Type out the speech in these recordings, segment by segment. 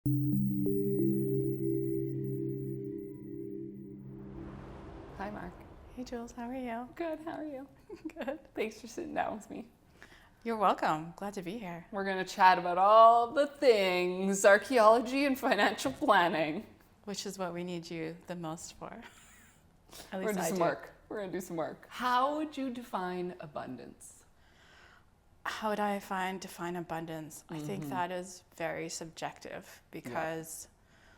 Hi, Mark. Hey, Jules, how are you? Good, how are you? Good. Thanks for sitting down with me. You're welcome. Glad to be here. We're going to chat about all the things archaeology and financial planning. Which is what we need you the most for. At We're least going to do I some do. work. We're going to do some work. How would you define abundance? How would I define abundance? I think that is very subjective because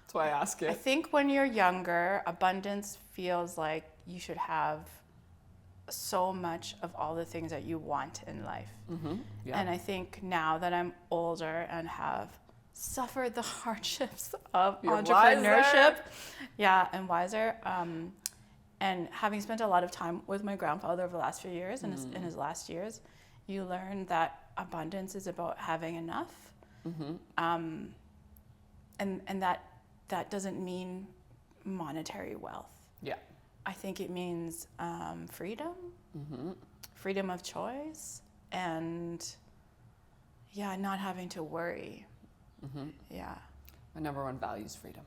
That's why I ask I it. think when you're younger, abundance feels like you should have so much of all the things that you want in life. Yeah. And I think now that I'm older and have suffered the hardships of You're entrepreneurship, wiser. and wiser, and having spent a lot of time with my grandfather over the last few years, and in his last years, you learn that abundance is about having enough, and that doesn't mean monetary wealth. Yeah. I think it means freedom, freedom of choice, and not having to worry. Yeah, My number one value is freedom,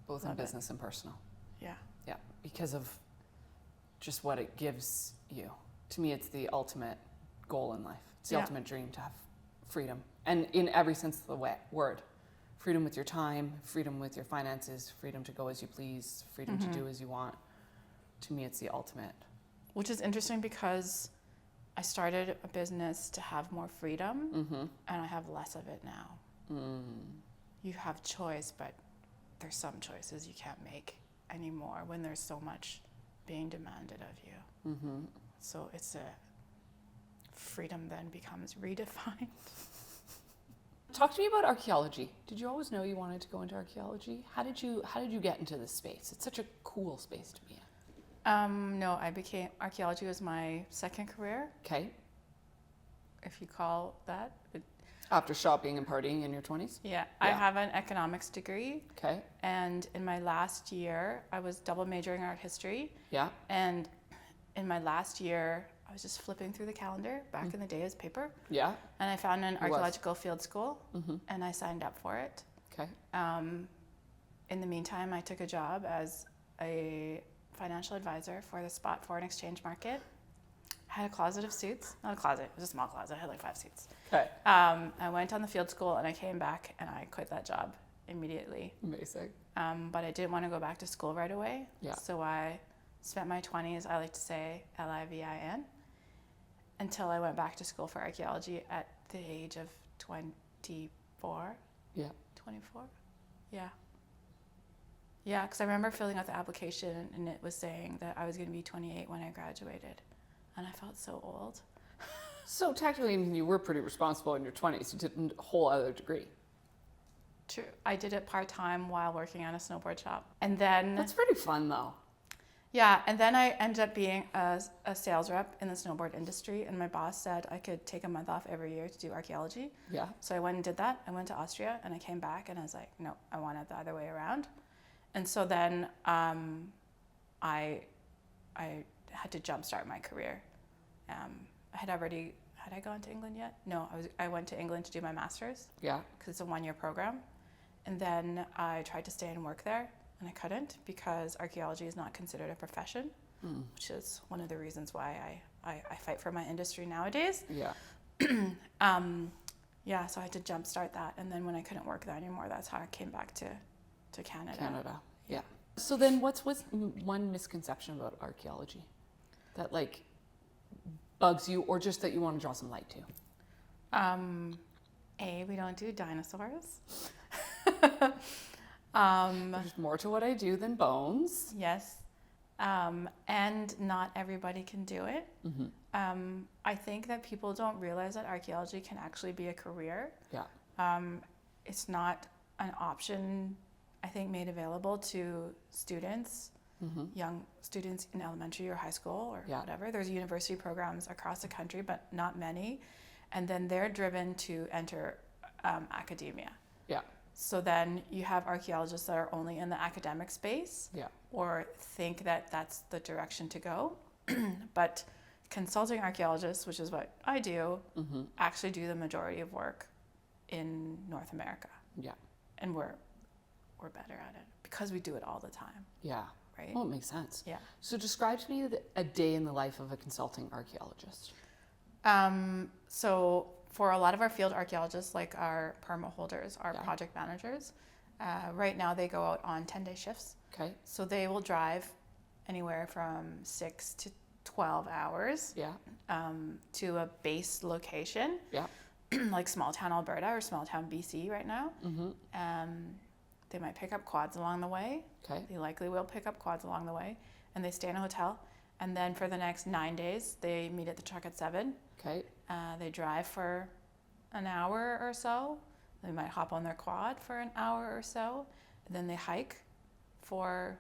both in Love it. business and personal. yeah, Yeah, because of just what it gives you. To me, it's the ultimate goal in life. It's the Yeah. ultimate dream to have freedom. And in every sense of the word. Freedom with your time, freedom with your finances, freedom to go as you please, freedom to do as you want. To me, it's the ultimate. which is interesting because I started a business to have more freedom, and I have less of it now. You have choice, but there's some choices you can't make anymore when there's so much being demanded of you. So it's freedom then becomes redefined. Talk to me about archaeology. Did you always know you wanted to go into archaeology? How did you get into this space? It's such a cool space to be in. No, archaeology was my second career, Okay. if you call that. After shopping and partying in your 20s? I have an economics degree, Okay. and in my last year, I was double majoring in art history. Yeah. And in my last year, I was just flipping through the calendar back in the day as paper, Yeah. and I found an was. archaeological field school, and I signed up for it. Okay. In the meantime, I took a job as a financial advisor for the spot foreign exchange market. I had a closet of suits. Not a closet, it was a small closet. I had like 5 suits. Okay. I went on the field school and I came back and I quit that job immediately. Amazing. But I didn't want to go back to school right away. Yeah. So I spent my 20s, I like to say LIVIN, until I went back to school for archaeology at the age of 24. Yeah. 24? Yeah. Yeah, because I remember filling out the application and it was saying that I was going to be 28 when I graduated. And I felt so old. So technically, you were pretty responsible in your 20s. You did a whole other degree. True. I did it part-time while working at a snowboard shop. And then... That's pretty fun, though. Yeah, and then I ended up being a sales rep in the snowboard industry, and my boss said I could take a month off every year to do archaeology. Yeah. So I went and did that. I went to Austria, and I came back, and I was like, no, I want it the other way around. And so then I had to jumpstart my career. Had I gone to England yet? No, I went to England to do my master's. Yeah. Because it's a 1-year program. And then I tried to stay and work there, and I couldn't because archaeology is not considered a profession, which is one of the reasons why I fight for my industry nowadays. Yeah. So I had to jumpstart that. And then when I couldn't work there anymore, that's how I came back to Canada. Canada. Yeah. So then what's one misconception about archaeology that like bugs you or just that you want to draw some light to? We don't do dinosaurs. There's more to what I do than bones. Yes. And not everybody can do it. I think that people don't realize that archaeology can actually be a career. Yeah. It's not an option, I think, made available to students, young students in elementary or high school or whatever. There's university programs across the country, but not many. And then they're driven to enter academia. Yeah. So then you have archaeologists that are only in the academic space or think that that's the direction to go. But consulting archaeologists, which is what I do, actually do the majority of work in North America. Yeah. and we're better at it because we do it all the time. Yeah. Right? Oh, it makes sense. Yeah. So describe to me a day in the life of a consulting archaeologist. So for a lot of our field archaeologists, like our permit holders, our Yeah. project managers, right now they go out on 10-day shifts. Okay. So they will drive anywhere from 6 to 12 hours Yeah. to a base location, Yeah. like small town Alberta or small town BC right now. They might pick up quads along the way. Okay. They likely will pick up quads along the way, and they stay in a hotel. And then for the next 9 days, they meet at the truck at 7. Okay. They drive for an hour or so. They might hop on their quad for an hour or so. And then they hike for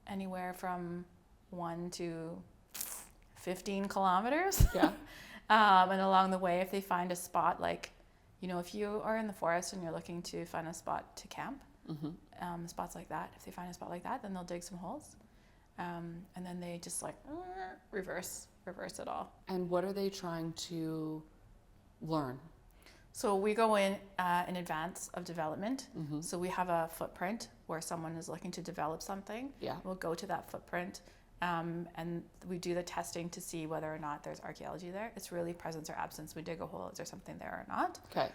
anywhere from 1 to 15 kilometers. Yeah. And along the way, if they find a spot, like, if you are in the forest and you're looking to find a spot to camp, spots like that, if they find a spot like that, then they'll dig some holes. And then they just reverse it all. And what are they trying to learn? So we go in advance of development. So we have a footprint where someone is looking to develop something. Yeah. We'll go to that footprint and we do the testing to see whether or not there's archaeology there. It's really presence or absence. We dig a hole, is there something there or not? Okay.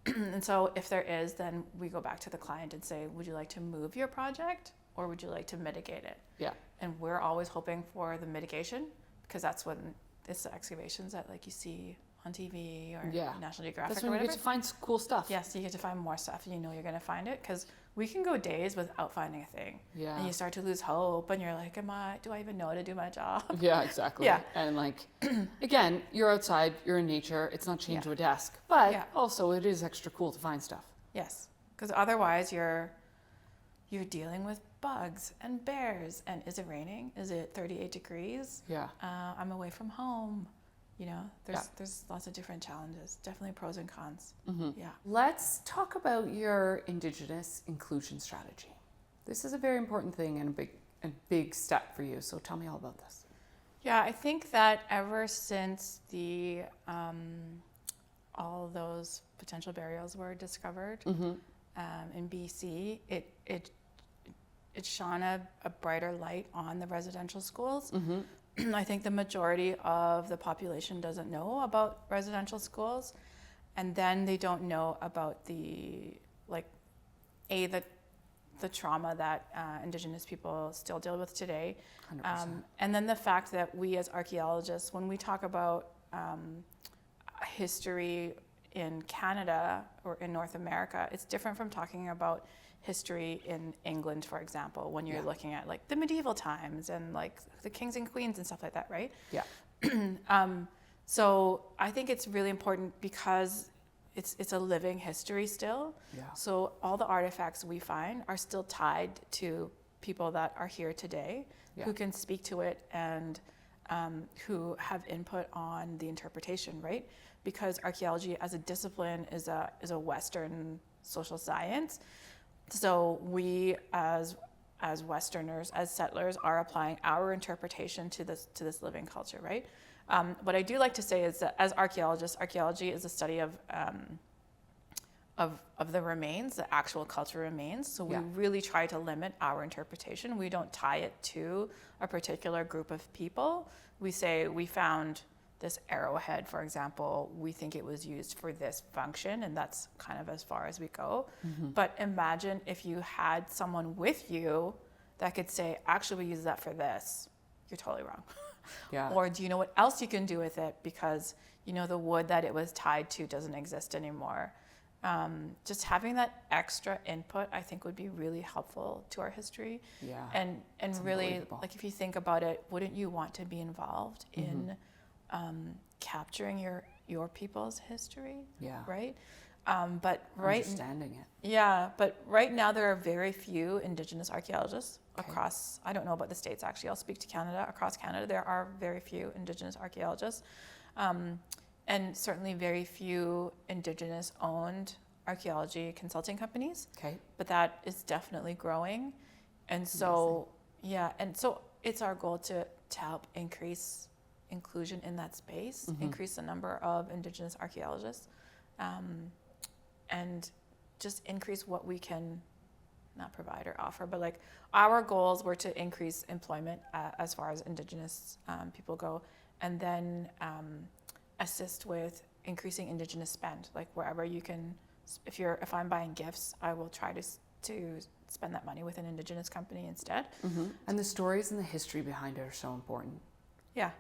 And so if there is, then we go back to the client and say, would you like to move your project or would you like to mitigate it? Yeah. And we're always hoping for the mitigation because that's when it's the excavations that you see on TV or National Geographic That's or when you whatever. get to find cool stuff. Yes, you get to find more stuff and you're going to find it because we can go days without finding a thing. Yeah. And you start to lose hope and you're like, do I even know how to do my job? Yeah, exactly. Yeah. And again, you're outside, you're in nature, it's not chained to a desk, but also it is extra cool to find stuff. Yes, because otherwise you're dealing with bugs and bears and is it raining? Is it 38 degrees? Yeah. I'm away from home. There's lots of different challenges, definitely pros and cons. Yeah. Let's talk about your Indigenous inclusion strategy. This is a very important thing and a big step for you. So tell me all about this. Yeah, I think that ever since all those potential burials were discovered in BC, it shone a brighter light on the residential schools. I think the majority of the population doesn't know about residential schools, and then they don't know about the trauma that Indigenous people still deal with today. 100%. And then the fact that we as archaeologists, when we talk about history in Canada or in North America, it's different from talking about history in England, for example, when you're looking at the medieval times and the kings and queens and stuff like that, right? Yeah. So I think it's really important because it's a living history still. Yeah. So all the artifacts we find are still tied to people that are here today who can speak to it and who have input on the interpretation, right? Because archaeology as a discipline is a Western social science. So we as Westerners, as settlers, are applying our interpretation to this living culture, right? What I do like to say is that as archaeologists, archaeology is a study of the remains, the actual cultural remains. So we really try to limit our interpretation. We don't tie it to a particular group of people. We say we found this arrowhead, for example, we think it was used for this function, and that's kind of as far as we go. But imagine if you had someone with you that could say, actually, we use that for this. You're totally wrong. Yeah. Or do you know what else you can do with it? Because the wood that it was tied to doesn't exist anymore. Just having that extra input, I think, would be really helpful to our history. Yeah. And really, if you think about it, wouldn't you want to be involved in capturing your people's history? Yeah. Right? But understanding it. Yeah, but right now there are very few Indigenous archaeologists across, I don't know about the States actually, I'll speak to Canada. Across Canada there are very few Indigenous archaeologists. And certainly very few Indigenous owned archaeology consulting companies. Okay. But that is definitely growing. And so, so it's our goal to help increase inclusion in that space, increase the number of Indigenous archaeologists. And just increase what we can, not provide or offer, but like our goals were to increase employment as far as Indigenous people go, and then assist with increasing Indigenous spend. Like wherever you can, if I'm buying gifts, I will try to spend that money with an Indigenous company instead. And the stories and the history behind it are so important. Yeah.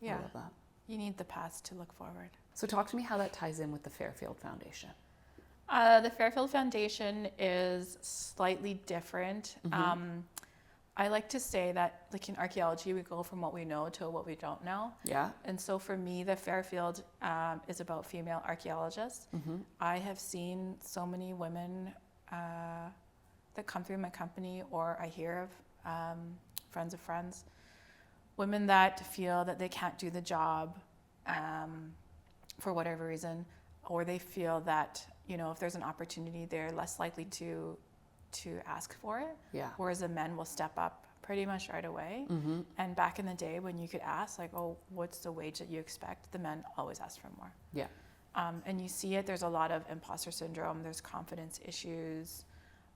I love that. You need the past to look forward. So talk to me how that ties in with the Fairfield Foundation. The Fairfield Foundation is slightly different. I like to say that, like in archaeology, we go from what we know to what we don't know. Yeah. And so for me, the Fairfield is about female archaeologists. I have seen so many women that come through my company, or I hear of friends of friends, women that feel that they can't do the job for whatever reason, or they feel that, you know, if there's an opportunity, they're less likely to ask for it. Yeah. Whereas the men will step up pretty much right away. And back in the day when you could ask, like, oh, what's the wage that you expect? The men always asked for more. Yeah. And you see it, there's a lot of imposter syndrome, there's confidence issues.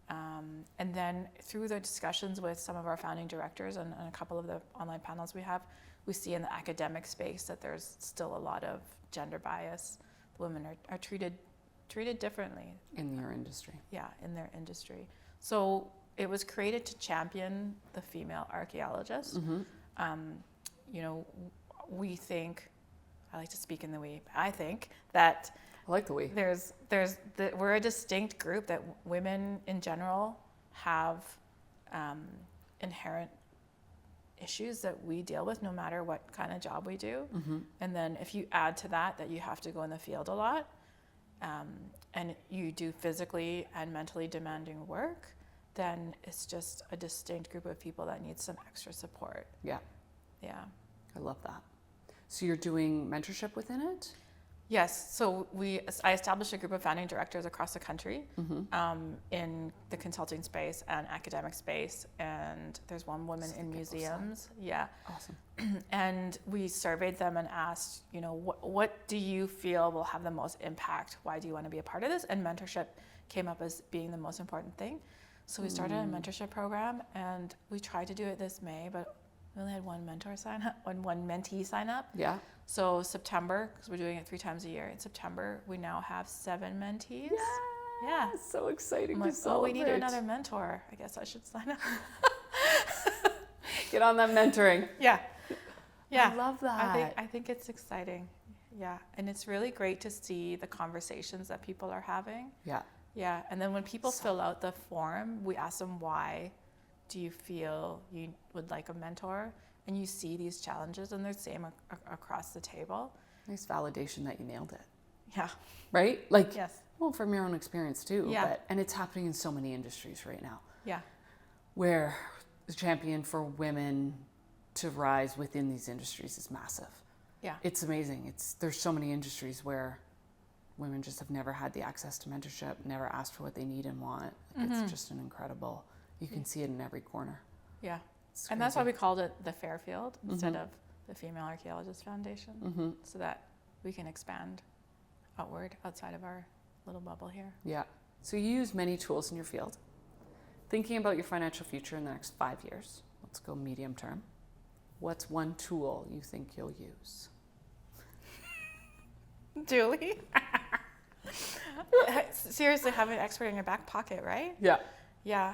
And then through the discussions with some of our founding directors and a couple of the online panels we have, we see in the academic space that there's still a lot of gender bias. Women are treated differently. In your industry. Yeah, in their industry. So it was created to champion the female archaeologist. You know, we think, I like to speak in the we, I think that I like the we. We're a distinct group, that women in general have inherent issues that we deal with no matter what kind of job we do. And then if you add to that you have to go in the field a lot, and you do physically and mentally demanding work, then it's just a distinct group of people that needs some extra support. Yeah. Yeah. I love that. So you're doing mentorship within it? Yes. So I established a group of founding directors across the country in the consulting space and academic space. And there's one woman in museums. Yeah. Awesome. And we surveyed them and asked, you know, what do you feel will have the most impact? Why do you want to be a part of this? And mentorship came up as being the most important thing. So we started a mentorship program, and we tried to do it this May, but we only had one mentor sign up, one mentee sign up. Yeah. So September, because we're doing it 3 times a year, in September, we now have 7 mentees. Yeah. It's so exciting I'm to like, celebrate. we need another mentor. I guess I should sign up. Get on that mentoring. Yeah. I love that. I think it's exciting. Yeah. And it's really great to see the conversations that people are having. Yeah. Yeah. And then when people fill out the form, we ask them, why do you feel you would like a mentor? And you see these challenges, and they're the same across the table. Nice validation that you nailed it. Yeah. Right? Like, Yes. well, from your own experience too. Yeah. And it's happening in so many industries right now. Yeah. Where the champion for women to rise within these industries is massive. Yeah. It's amazing. There's so many industries where women just have never had the access to mentorship, never asked for what they need and want. Like, it's just an incredible, you can see it in every corner. Yeah. It's And that's why crazy. we called it the Fairfield instead of the Female Archaeologist Foundation, so that we can expand outward outside of our little bubble here. Yeah. So you use many tools in your field. Thinking about your financial future in the next 5 years, let's go medium term. What's one tool you think you'll use? Julie? Seriously, have an expert in your back pocket, right? Yeah. Yeah.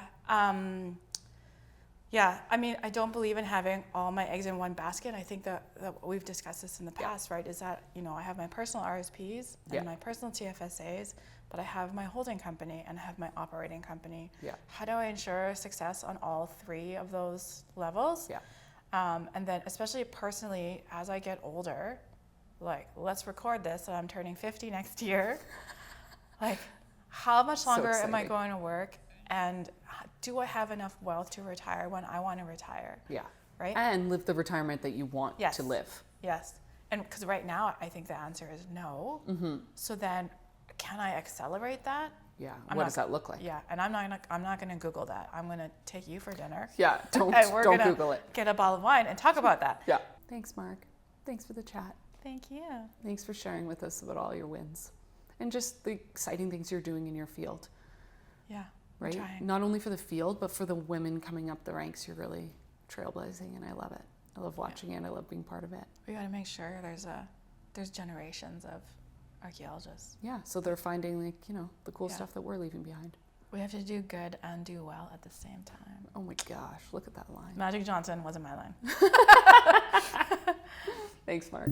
Yeah, I mean, I don't believe in having all my eggs in one basket. I think that we've discussed this in the past, right? Is that, you know, I have my personal RSPs and my personal TFSAs, but I have my holding company and I have my operating company. Yeah. How do I ensure success on all 3 of those levels? Yeah. And then especially personally, as I get older, like, let's record this, and I'm turning 50 next year. Like, how much longer am I going to work? And do I have enough wealth to retire when I want to retire? Yeah. Right? And live the retirement that you want to live. Yes. And because right now, I think the answer is no. So then, can I accelerate that? Yeah. What does that look like? Yeah. And I'm not going to Google that. I'm going to take you for dinner. Yeah. Don't Google it. Get a bottle of wine and talk about that. Yeah. Thanks, Mark. Thanks for the chat. Thank you. Thanks for sharing with us about all your wins. and just the exciting things you're doing in your field. Yeah. Right? Trying. Not only for the field, but for the women coming up the ranks. You're really trailblazing, and I love it. I love watching it. I love being part of it. We got to make sure there's generations of archaeologists. Yeah, so they're finding, like, you know, the cool Yeah. stuff that we're leaving behind. We have to do good and do well at the same time. Oh my gosh, look at that line. Magic Johnson wasn't my line. Thanks, Mark.